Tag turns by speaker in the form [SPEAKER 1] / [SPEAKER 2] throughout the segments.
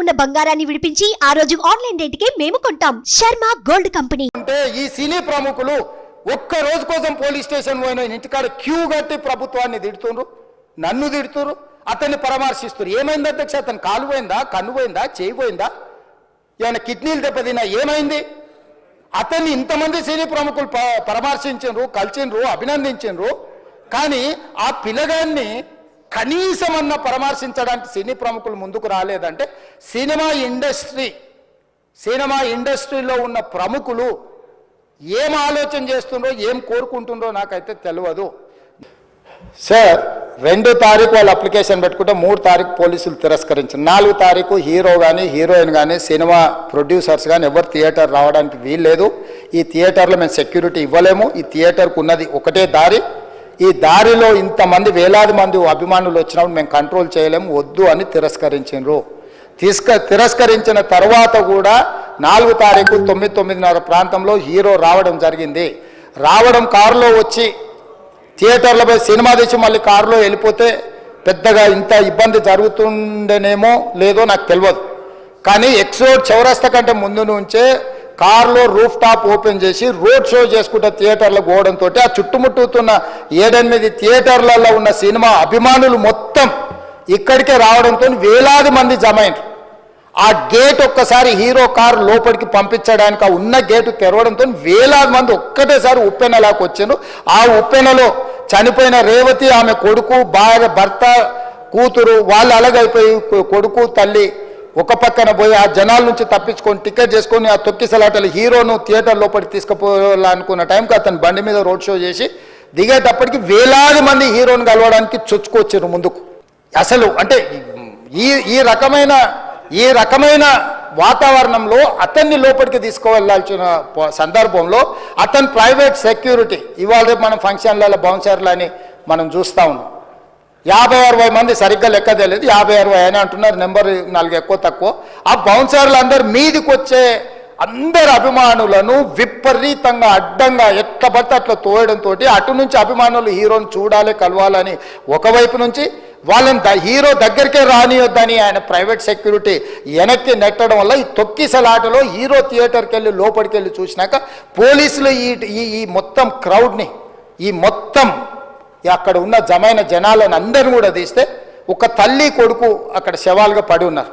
[SPEAKER 1] ఉన్న బంగారాన్ని విడిపించి ఆ రోజు ఆన్లైన్ రేటుకే మేము కొంటాం. Sharma gold company.
[SPEAKER 2] అంటే ఈ సినీ ప్రముఖులు ఒక్క రోజు కోసం పోలీస్ స్టేషన్ పోయిన ఇంటికాడ క్యూ కట్టి ప్రభుత్వాన్ని తిడుతుండ్రు, నన్ను తిడుతున్నారు, అతన్ని పరామర్శిస్తారు. ఏమైంది అధ్యక్ష? అతను కాలు పోయిందా, కన్ను పోయిందా, చేయి పోయిందా, ఏమైనా కిడ్నీలు దెబ్బతిన్నా, ఏమైంది? అతన్ని ఇంతమంది సినీ ప్రముఖులు పరామర్శించారు, కలిసిండ్రు, అభినందించారు. కానీ ఆ పిల్లగాన్ని కనీసమన్నా పరామర్శించడానికి సినీ ప్రముఖులు ముందుకు రాలేదంటే సినిమా ఇండస్ట్రీలో ఉన్న ప్రముఖులు ఏం ఆలోచన చేస్తుండ్రో, ఏం కోరుకుంటుండ్రో నాకైతే తెలియదు. సార్ 2 తారీఖు వాళ్ళు అప్లికేషన్ పెట్టుకుంటే 3 తారీఖు పోలీసులు తిరస్కరించారు. 4 తారీఖు హీరో కానీ హీరోయిన్ కానీ సినిమా ప్రొడ్యూసర్స్ కానీ ఎవరు థియేటర్ రావడానికి వీల్లేదు. ఈ థియేటర్లో మేము సెక్యూరిటీ ఇవ్వలేము. ఈ థియేటర్కు ఉన్నది ఒకటే దారి. ఈ దారిలో ఇంతమంది వేలాది మంది అభిమానులు వచ్చినప్పుడు మేము కంట్రోల్ చేయలేము, వద్దు అని తిరస్కరించారు. తిరస్కరించిన తర్వాత కూడా 4 తారీఖు 9:30 ప్రాంతంలో హీరో రావడం జరిగింది. రావడం కారులో వచ్చి థియేటర్లో పోయి సినిమా తెచ్చి మళ్ళీ కారులో వెళ్ళిపోతే పెద్దగా ఇంత ఇబ్బంది జరుగుతుండేనేమో లేదో నాకు తెలియదు. కానీ ఎక్స్రోడ్ చౌరస్తా కంటే ముందు నుంచే కారులో రూఫ్ టాప్ ఓపెన్ చేసి రోడ్ షో చేసుకుంటే థియేటర్లో పోవడంతో ఆ చుట్టుముట్టుతున్న 7-8 థియేటర్లలో ఉన్న సినిమా అభిమానులు మొత్తం ఇక్కడికే రావడంతో వేలాది మంది జమ అయినారు. ఆ గేట్ ఒక్కసారి హీరో కారు లోపలికి పంపించడానికి ఆ ఉన్న గేటు తెరవడంతో వేలాది మంది ఒక్కటేసారి ఉప్పెనలాకి వచ్చారు. ఆ ఉప్పెనలో చనిపోయిన రేవతి, ఆమె కొడుకు, భార్య, భర్త, కూతురు వాళ్ళు అలాగైపోయి కొడుకు తల్లి ఒక పక్కన పోయి ఆ జనాల నుంచి తప్పించుకొని టికెట్ చేసుకొని ఆ తొక్కిసలాటలు హీరోను థియేటర్ లోపలికి తీసుకుపోవాలనుకున్న టైంకి అతను బండి మీద రోడ్ షో చేసి దిగేటప్పటికి వేలాది మంది హీరోను కలవడానికి చొచ్చుకొచ్చారు ముందుకు. అసలు అంటే ఈ రకమైన వాతావరణంలో అతన్ని లోపలికి తీసుకువెళ్ళాల్సిన సందర్భంలో అతను ప్రైవేట్ సెక్యూరిటీ ఇవాళ రేపు మనం ఫంక్షన్లలో బౌన్సర్లు అని మనం చూస్తూ ఉన్నాం. 50-60 మంది సరిగ్గా లెక్క తెలియదు, 50-60 అయినా అంటున్నారు, నెంబర్ 4 ఎక్కువ తక్కువ. ఆ బౌన్సర్లు అందరు మీదికి వచ్చే అందరు అభిమానులను విపరీతంగా అడ్డంగా ఎట్లా పడితే అట్లా తోయడంతో అటు నుంచి అభిమానులు హీరోని చూడాలి, కలవాలని ఒకవైపు నుంచి వాళ్ళని హీరో దగ్గరికే రానియొద్దని ఆయన ప్రైవేట్ సెక్యూరిటీ వెనక్కి నెట్టడం వల్ల ఈ తొక్కిసలాటలో హీరో థియేటర్కి వెళ్ళి లోపలికి వెళ్ళి చూసినాక పోలీసులు ఈ మొత్తం క్రౌడ్ని, ఈ మొత్తం అక్కడ ఉన్న జమైన జనాలను అందరిని కూడా తీస్తే ఒక తల్లి కొడుకు అక్కడ శవాలుగా పడి ఉన్నారు.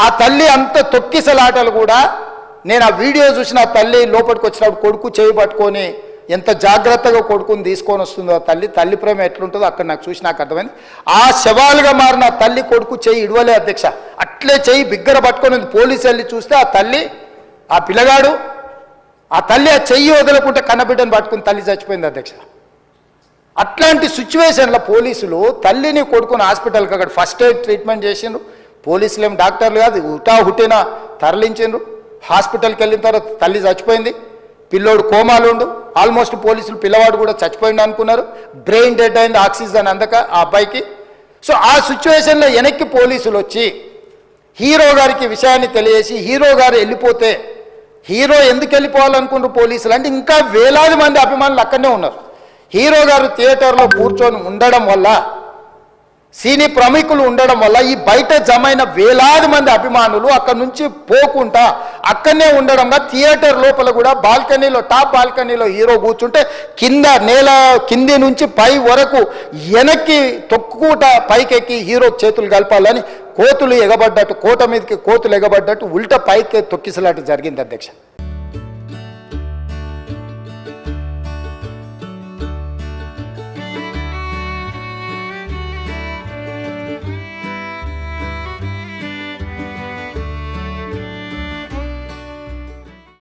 [SPEAKER 2] ఆ తల్లి అంత తొక్కిసలాటలు కూడా నేను ఆ వీడియో చూసిన ఆ తల్లి లోపలికి వచ్చినప్పుడు కొడుకు చేయి పట్టుకొని ఎంత జాగ్రత్తగా కొడుకుని తీసుకొని వస్తుందో తల్లి ప్రేమ ఎట్లుంటుందో అక్కడ నాకు చూసి నాకు అర్థమైంది. ఆ శవాలుగా మారిన తల్లి కొడుకు చేయి ఇడవలే అధ్యక్ష, అట్లే చేయి బిగ్గర పట్టుకొని పోలీసు వెళ్ళి చూస్తే ఆ తల్లి, ఆ పిల్లగాడు, ఆ తల్లి ఆ చెయ్యి వదలకుంటే కన్నబిడ్డను పట్టుకుని తల్లి చచ్చిపోయింది అధ్యక్ష. అట్లాంటి సిచ్యువేషన్లో పోలీసులు తల్లిని కొడుకుని హాస్పిటల్కి అక్కడ ఫస్ట్ ఎయిడ్ ట్రీట్మెంట్ చేసిండ్రు. పోలీసులు ఏం డాక్టర్లు కాదు, హుటాహుటిన తరలించిండ్రు. హాస్పిటల్కి వెళ్ళిన తర్వాత తల్లి చచ్చిపోయింది, పిల్లోడు కోమాలు ఉండు. ఆల్మోస్ట్ పోలీసులు పిల్లవాడు కూడా చచ్చిపోయింది అనుకున్నారు. బ్రెయిన్ డెడ్ అయింది, ఆక్సిజన్ అందక ఆ అబ్బాయికి. సో ఆ సిచ్యువేషన్లో వెనక్కి పోలీసులు వచ్చి హీరో గారికి విషయాన్ని తెలియజేసి హీరో గారు వెళ్ళిపోతే హీరో ఎందుకు వెళ్ళిపోవాలనుకుంటారు పోలీసులు అంటే ఇంకా వేలాది మంది అభిమానులు అక్కడనే ఉన్నారు. హీరో గారు థియేటర్లో కూర్చొని ఉండడం వల్ల, సినీ ప్రముఖులు ఉండడం వల్ల ఈ బయట జమైన వేలాది మంది అభిమానులు అక్కడ నుంచి పోకుండా అక్కడనే ఉండడంగా థియేటర్ లోపల కూడా బాల్కనీలో, టాప్ బాల్కనీలో హీరో కూర్చుంటే కింది నుంచి పై వరకు వెనక్కి తొక్కుట పైకెక్కి హీరో చేతులు కలపాలని కోతులు ఎగబడ్డట్టు, కోట మీదకి కోతులు ఎగబడ్డట్టు ఉల్టా పైకి తొక్కిసలాట జరిగింది అధ్యక్ష.